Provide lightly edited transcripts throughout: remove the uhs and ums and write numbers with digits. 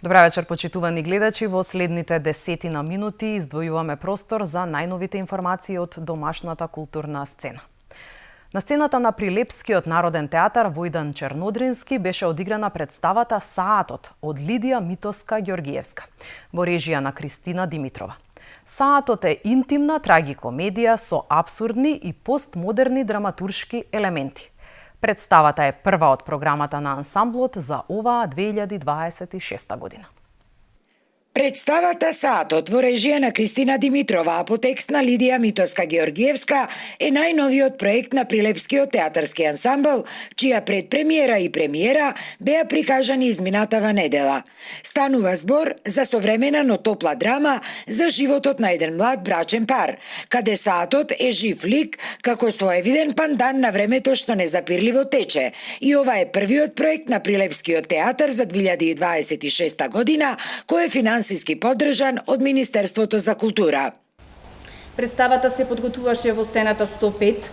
Добра вечер, почитувани гледачи. Во следните 10 минути издвојуваме простор за најновите информации од домашната културна сцена. На сцената на Прилепскиот народен театар Војдан Чернодрински беше одиграна представата Саатот од Лидија Митоска-Ѓоргиевска во режија на Кристина Димитрова. Саатот е интимна трагикомедија со апсурдни и постмодерни драматуршки елементи. Представата е прва од програмата на ансамблот за оваа 2026 година. Представата Саатот во режија на Кристина Димитрова, а по текст на Лидија Митоска-Ѓоргиевска е најновиот проект на Прилепскиот театарски ансамбл, чија предпремиера и премиера беа прикажани изминатава недела. Станува збор за современа, но топла драма за животот на еден млад брачен пар, каде Саатот е жив лик како своевиден пандан на времето што незапирливо тече. И ова е првиот проект на Прилепскиот театар за 2026 година, кој е финансиски поддржан од Министерството за култура. Представата се подготвуваше во сцената 105,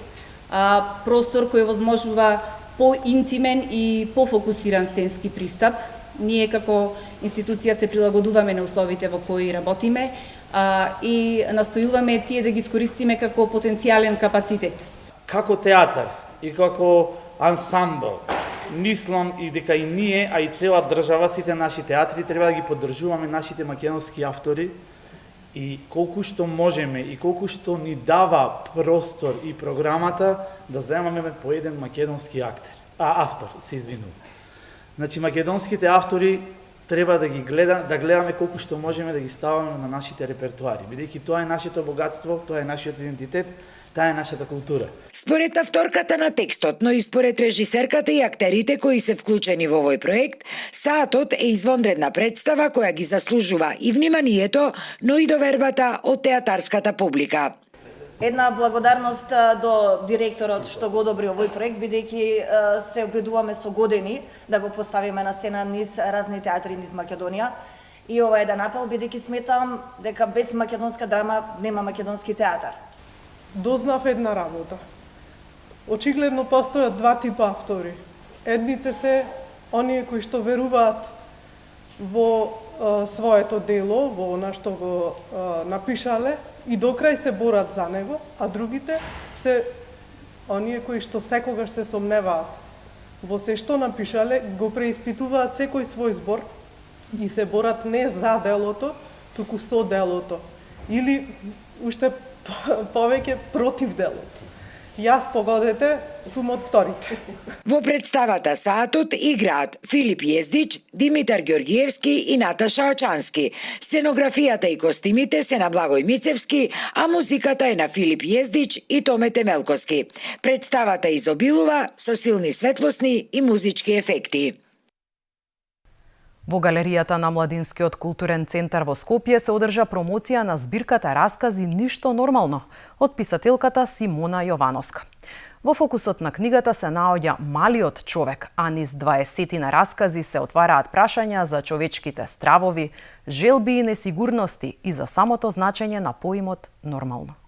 простор кој возможува поинтимен и пофокусиран сценски пристап. Ние како институција се прилагодуваме на условите во кои работиме и настојуваме тие да ги искористиме како потенцијален капацитет. Како театар и како ансамбл, мислам и дека и ние, а и цела држава, сите наши театри треба да ги поддржуваме нашите македонски автори и колку што можеме и колку што ни дава простор и програмата да земаме по еден македонски автор, се извинувам. Значи македонските автори треба да гледаме колку што можеме да ги ставаме на нашите репертуари, бидејќи тоа е нашето богатство, тоа е нашиот идентитет. Таа е нашата култура. Според авторката на текстот, но и според режисерката и актерите кои се вклучени во овој проект, Саатот е извонредна представа која ги заслужува и вниманието, но и довербата од театарската публика. Една благодарност до директорот што го одобри овој проект, бидејќи се обидуваме со години да го поставиме на сцена низ разни театри низ Македонија. И ова е еден апел, бидејќи сметам дека без македонска драма нема македонски театар. Дознав една работа. Очигледно постојат два типа автори. Едните се оние кои што веруваат во своето дело, во она што го напишале и до крај се борат за него, а другите се оние кои што секогаш се сомневаат во се што напишале, го преиспитуваат секој свој збор и се борат не за делото, туку со делото. Или уште повеќе против делото. Јас погодете сум од вторите. Во представата Саатот играат Филип Јездич, Димитар Ѓоргиевски и Наташа Ачански. Сценографијата и костимите се на Благој Мицевски, а музиката е на Филип Јездич и Томе Темелковски. Представата изобилува со силни светлосни и музички ефекти. Во галеријата на Младинскиот културен центар во Скопје се одржа промоција на збирката раскази Ништо нормално од писателката Симона Јовановска. Во фокусот на книгата се наоѓа малиот човек, а низ 20 раскази се отвараат прашања за човечките стравови, желби и несигурности и за самото значење на поимот нормално.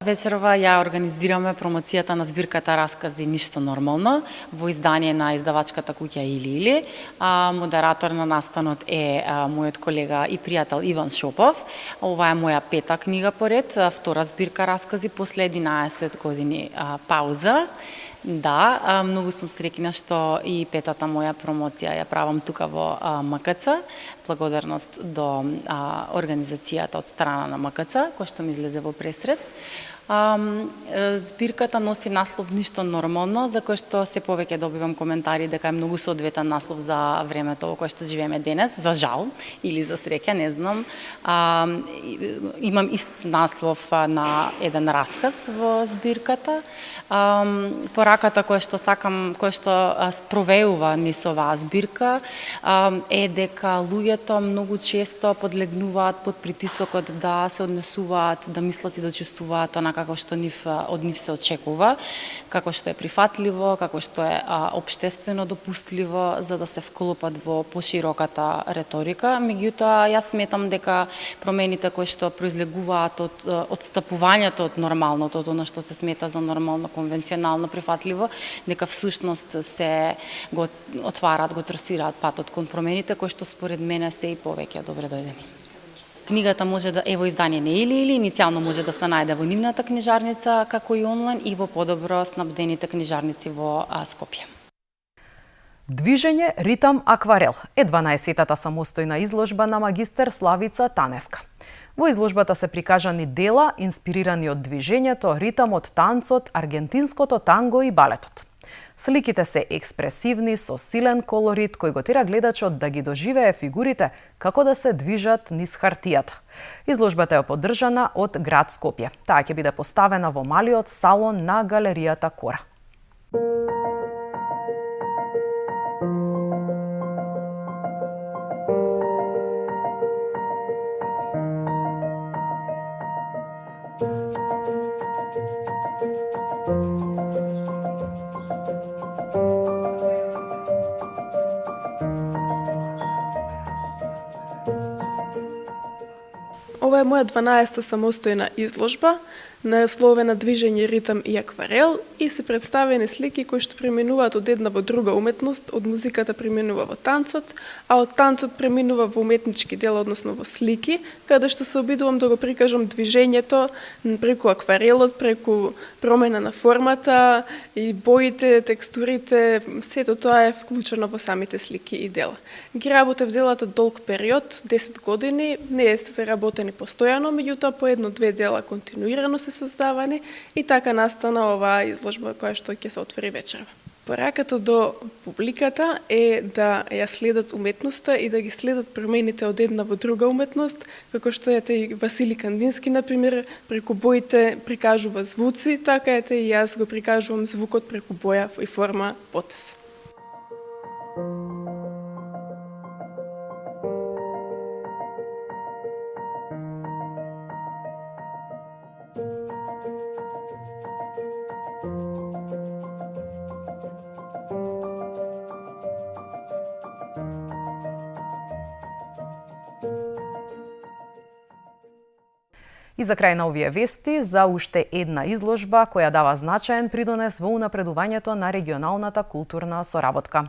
Вечерова ја организираме промоцијата на збирката Раскази Ништо нормално во издание на издавачката куќа Или. Модератор на настанот е мојот колега и пријател Иван Шопов. Ова е моја пета книга поред, втора збирка Раскази после 11 години пауза. Да, многу сум среќна што и петата моја промоција ја правам тука во МКЦ. Благодарност до организацијата од страна на МКЦ, која што ми излезе во пресред. Збирката носи наслов Ништо нормално, за кој што се повеќе добивам коментари дека е многу соодветен наслов за времето во кое што живееме денес, за жал или за среќа, не знам. Имам ист наслов на еден расказ во збирката. Пораката која што сакам, која што спровеува низ оваа збирка е дека луѓето многу често подлегнуваат под притисокот да се однесуваат, да мислат и да чувствуваат онака како што од нив се очекува, како што е прифатливо, како што е општествено допустливо за да се вклопат во пошироката реторика. Меѓутоа, јас сметам дека промените кои што произлегуваат од отстапувањето од нормалното, од она што се смета за нормално, конвенционално, прифатливо, дека всушност се го отвараат, го трасираат патот кон промените кои што според мене се и повеќе добре дојдени. Книгата може да е во издание не или иницијално може да се најде во нивната книжарница, како и онлайн и во подобро снабдените книжарници во Скопје. Движење, ритам, акварел е 12-тата самостојна изложба на магистер Славица Танеска. Во изложбата се прикажани дела инспирирани од движењето, ритамот, танцот, аргентинското танго и балетот. Сликите се експресивни, со силен колорит, кој го тера гледачот да ги доживее фигурите како да се движат низ хартијата. Изложбата е поддржана од град Скопје. Таа ќе биде поставена во малиот салон на галеријата Кора. Ова е моја 12-та самостојна изложба, насловена Движење, ритам и акварел, и се представени слики кои што преминуваат од една во друга уметност, од музиката преминува во танцот, а од танцот преминува во уметнички дела, односно во слики, каде што се обидувам да го прикажам движењето преку акварелот, преку промена на формата и боите, текстурите, сето тоа е вклучено во самите слики и дела. Ги работев делата долг период, 10 години, не е се работени постојано, меѓутоа по едно-две дела континуирано се создавани и така настана оваа изложба која што ќе се отвори вечерва. Пораката до публиката е да ја следат уметноста и да ги следат промените од една во друга уметност, како што ете и Васили Кандински, например, преку боите прикажува звуци, така ете и јас го прикажувам звукот преку боја и форма потез. И за крај на овие вести, за уште една изложба која дава значаен придонес во унапредувањето на регионалната културна соработка.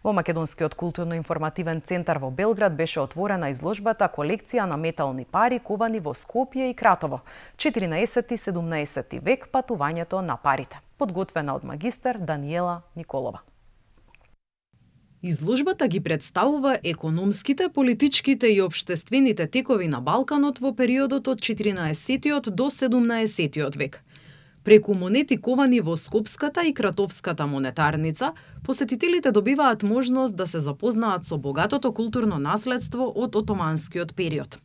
Во Македонскиот културно-информативен центар во Белград беше отворена изложбата колекција на метални пари ковани во Скопје и Кратово, 14-17 век, патувањето на парите, подготвена од магистер Даниела Николова. Изложбата ги представува економските, политичките и општествените текови на Балканот во периодот од 14 до 17 век. Преку монети ковани во Скопската и Кратовската монетарница, посетителите добиваат можност да се запознаат со богатото културно наследство од отоманскиот период.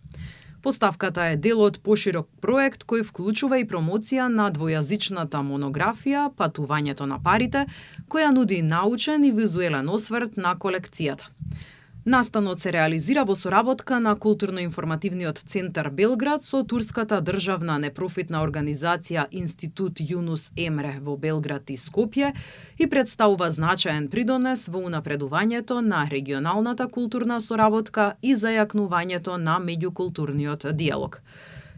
Поставката е дел од поширок проект кој вклучува и промоција на двојазичната монографија Патувањето на парите, која нуди научен и визуелен осврт на колекцијата. Настанот се реализира во соработка на Културно-информативниот центар Белград со турската државна непрофитна организација Институт Јунус Емре во Белград и Скопје и представува значаен придонес во унапредувањето на регионалната културна соработка и зајакнувањето на меѓукултурниот диалог.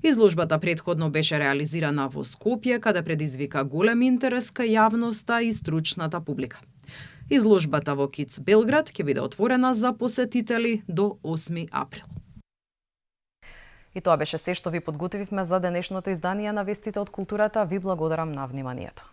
Изложбата претходно беше реализирана во Скопје, каде предизвика голем интерес кај јавноста и стручната публика. Изложбата во КИЦ Белград ќе биде отворена за посетители до 8 април. И тоа беше се што ви подготвивме за денешното издание на Вестите од културата. Ви благодарам на вниманието.